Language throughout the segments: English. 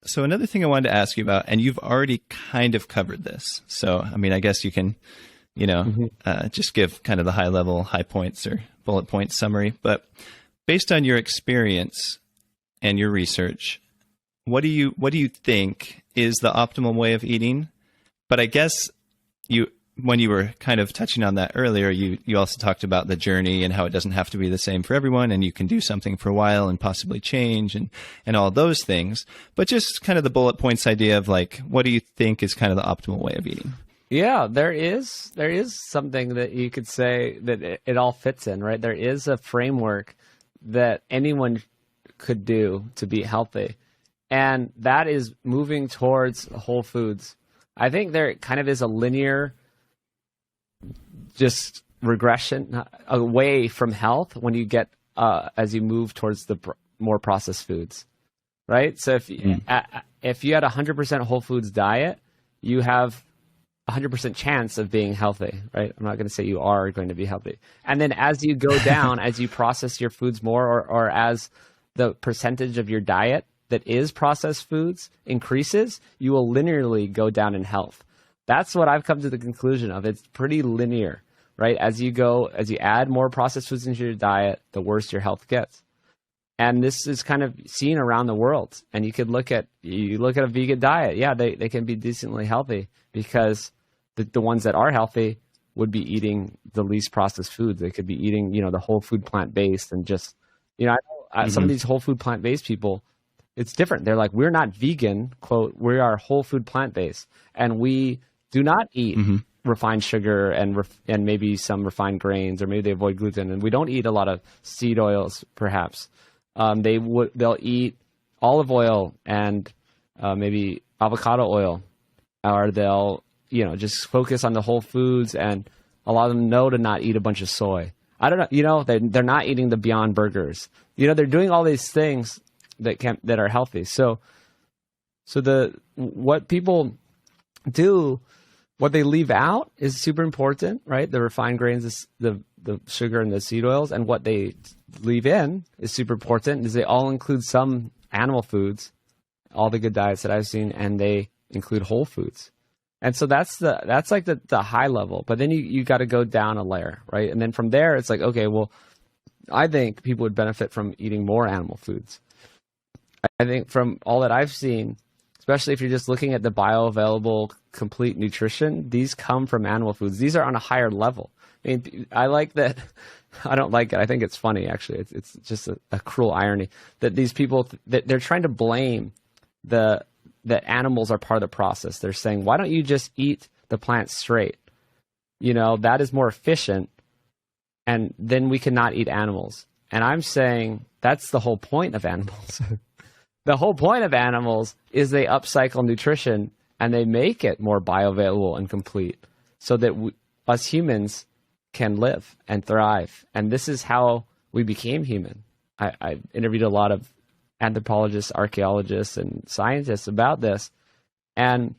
So another thing I wanted to ask you about, and you've already kind of covered this. So, I mean, I guess you can, just give kind of the high level, high points or bullet point summary. But based on your experience and your research, what do you think is the optimal way of eating? But I guess when you were kind of touching on that earlier, you also talked about the journey and how it doesn't have to be the same for everyone, and you can do something for a while and possibly change and all those things. But just kind of the bullet points idea of like, what do you think is kind of the optimal way of eating? Yeah, there is something that you could say that it all fits in, right? There is a framework that anyone could do to be healthy, and that is moving towards whole foods. I think there kind of is a linear just regression away from health when you get as you move towards the more processed foods, right? So if you had a 100% whole foods diet, you have 100% chance of being healthy, right? I'm not going to say you are going to be healthy. And then as you go down, as you process your foods more, or as the percentage of your diet that is processed foods increases, you will linearly go down in health. That's what I've come to the conclusion of. It's pretty linear, right? As you add more processed foods into your diet, the worse your health gets. And this is kind of seen around the world. And you look at a vegan diet. Yeah, they can be decently healthy because the ones that are healthy would be eating the least processed foods. They could be eating, the whole food plant-based and just, some of these whole food plant-based people, it's different. They're like, we're not vegan, quote, we are whole food plant-based. And we do not eat refined sugar and maybe some refined grains, or maybe they avoid gluten. And we don't eat a lot of seed oils, perhaps. They'll eat olive oil and maybe avocado oil, or they'll just focus on the whole foods, and a lot of them know to not eat a bunch of soy. I don't know, they're not eating the Beyond Burgers. They're doing all these things that are healthy. So what people do, what they leave out is super important, right? The refined grains, the sugar and the seed oils, and what they leave in is super important. Is they all include some animal foods, all the good diets that I've seen, and they include whole foods. And so that's like the high level. But then you got to go down a layer, right? And then from there, it's like, okay, well, I think people would benefit from eating more animal foods. I think from all that I've seen, especially if you're just looking at the bioavailable complete nutrition, these come from animal foods. These are on a higher level. I mean, I like that. I don't like it. I think it's funny, actually. It's just a cruel irony that these people, that they're trying to blame that animals are part of the process. They're saying, why don't you just eat the plant straight? That is more efficient, and then we cannot eat animals. And I'm saying that's the whole point of animals. The whole point of animals is they upcycle nutrition and they make it more bioavailable and complete so that us humans can live and thrive. And this is how we became human. I interviewed a lot of anthropologists, archaeologists, and scientists about this. And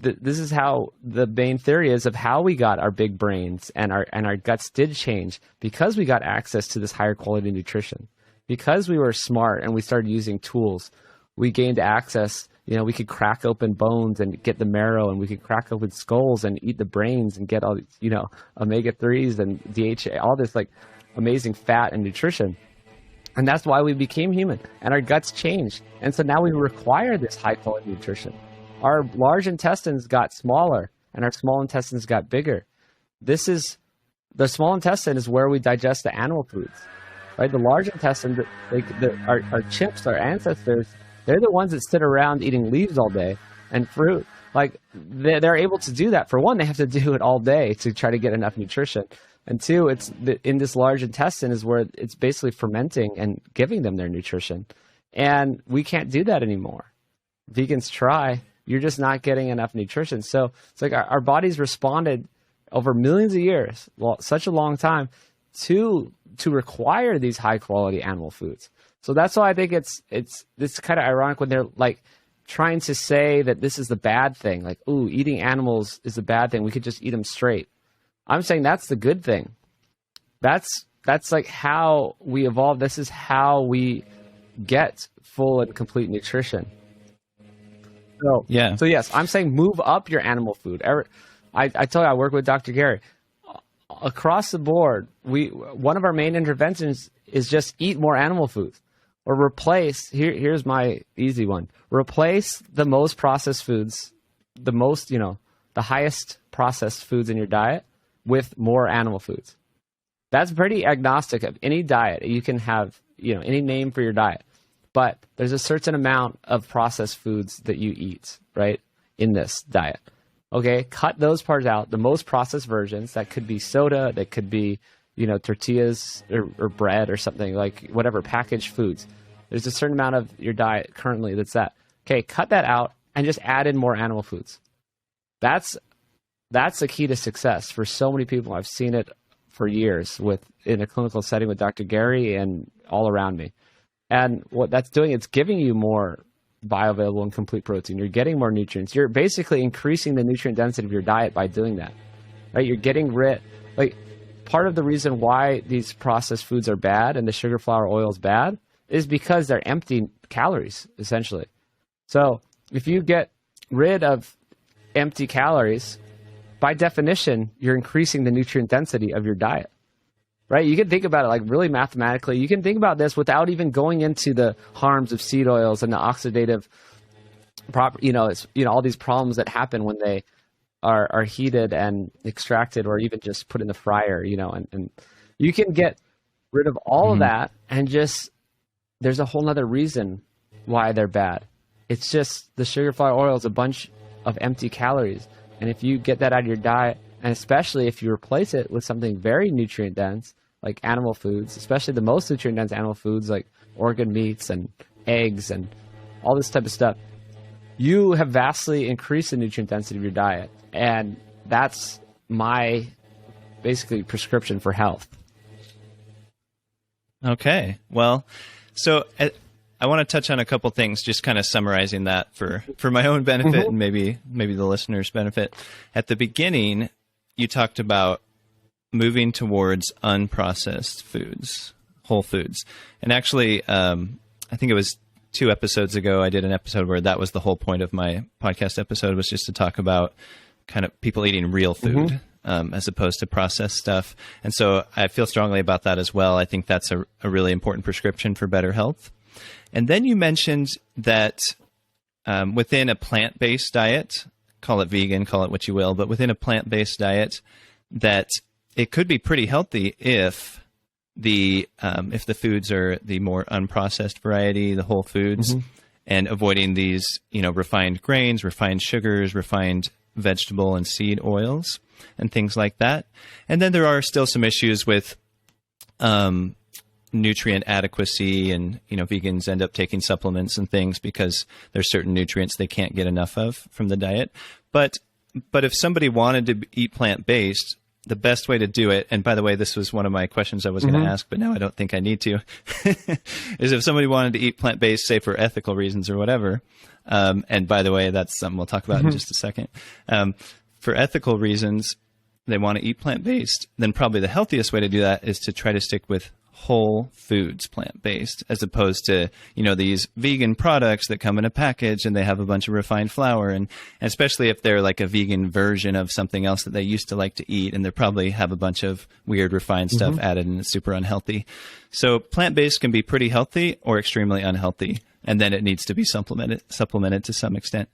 this is how the main theory is of how we got our big brains, and our guts did change because we got access to this higher quality nutrition. Because we were smart and we started using tools, we gained access. We could crack open bones and get the marrow, and we could crack open skulls and eat the brains and get all these, omega-3s and DHA, all this like amazing fat and nutrition. And that's why we became human, and our guts changed. And so now we require this high quality nutrition. Our large intestines got smaller and our small intestines got bigger. The small intestine is where we digest the animal foods. Right, the large intestine, our chimps, our ancestors, they're the ones that sit around eating leaves all day and fruit. Like they're able to do that. For one, they have to do it all day to try to get enough nutrition, and two, in this large intestine is where it's basically fermenting and giving them their nutrition. And we can't do that anymore. Vegans try. You're just not getting enough nutrition. So it's like our bodies responded over millions of years, such a long time, to require these high quality animal foods. So that's why I think it's kind of ironic when they're like trying to say that this is the bad thing. Like, ooh, eating animals is the bad thing. We could just eat them straight. I'm saying that's the good thing. That's like how we evolve. This is how we get full and complete nutrition. So yes, I'm saying move up your animal food. I told you I work with Dr. Gary. Across the board, one of our main interventions is just eat more animal foods, or replace. Here's my easy one: replace the most processed foods, the highest processed foods in your diet with more animal foods. That's pretty agnostic of any diet. You can have any name for your diet, but there's a certain amount of processed foods that you eat, right, in this diet. Okay, cut those parts out, the most processed versions. That could be soda, that could be, tortillas or bread or something, like whatever, packaged foods. There's a certain amount of your diet currently that's that. Okay, cut that out and just add in more animal foods. That's the key to success for so many people. I've seen it for years in a clinical setting with Dr. Gary and all around me. And what that's doing, it's giving you more bioavailable and complete protein. You're getting more nutrients. You're basically increasing the nutrient density of your diet by doing that, right? You're getting rid, part of the reason why these processed foods are bad and the sugar, flour, oil is bad is because they're empty calories, essentially. So if you get rid of empty calories, by definition, you're increasing the nutrient density of your diet. Right? You can think about it really mathematically. You can think about this without even going into the harms of seed oils and the oxidative all these problems that happen when they are heated and extracted or even just put in the fryer, and you can get rid of all of that and just, there's a whole nother reason why they're bad. It's just the sugar, flour, oil is a bunch of empty calories. And if you get that out of your diet, and especially if you replace it with something very nutrient dense, like animal foods, especially the most nutrient dense animal foods like organ meats and eggs and all this type of stuff, you have vastly increased the nutrient density of your diet. And that's my basically prescription for health. Okay. Well, so I want to touch on a couple things, just kind of summarizing that for my own benefit and maybe the listeners' benefit. At the beginning, you talked about moving towards unprocessed foods, whole foods. And actually, I think it was 2 episodes ago, I did an episode where that was the whole point of my podcast episode, was just to talk about kind of people eating real food as opposed to processed stuff. And so I feel strongly about that as well. I think that's a really important prescription for better health. And then you mentioned that within a plant-based diet, call it vegan, call it what you will, but within a plant-based diet, that it could be pretty healthy if the foods are the more unprocessed variety, the whole foods, and avoiding these refined grains, refined sugars, refined vegetable and seed oils, and things like that. And then there are still some issues with nutrient adequacy, and vegans end up taking supplements and things because there's certain nutrients they can't get enough of from the diet. But if somebody wanted to eat plant-based, the best way to do it, and by the way, this was one of my questions I was going to ask, but now I don't think I need to, is if somebody wanted to eat plant-based, say for ethical reasons or whatever, and by the way, that's something we'll talk about in just a second. For ethical reasons, they want to eat plant-based, then probably the healthiest way to do that is to try to stick with whole foods, plant-based, as opposed to, these vegan products that come in a package and they have a bunch of refined flour, and especially if they're like a vegan version of something else that they used to like to eat, and they probably have a bunch of weird refined stuff added and it's super unhealthy. So plant-based can be pretty healthy or extremely unhealthy, and then it needs to be supplemented to some extent.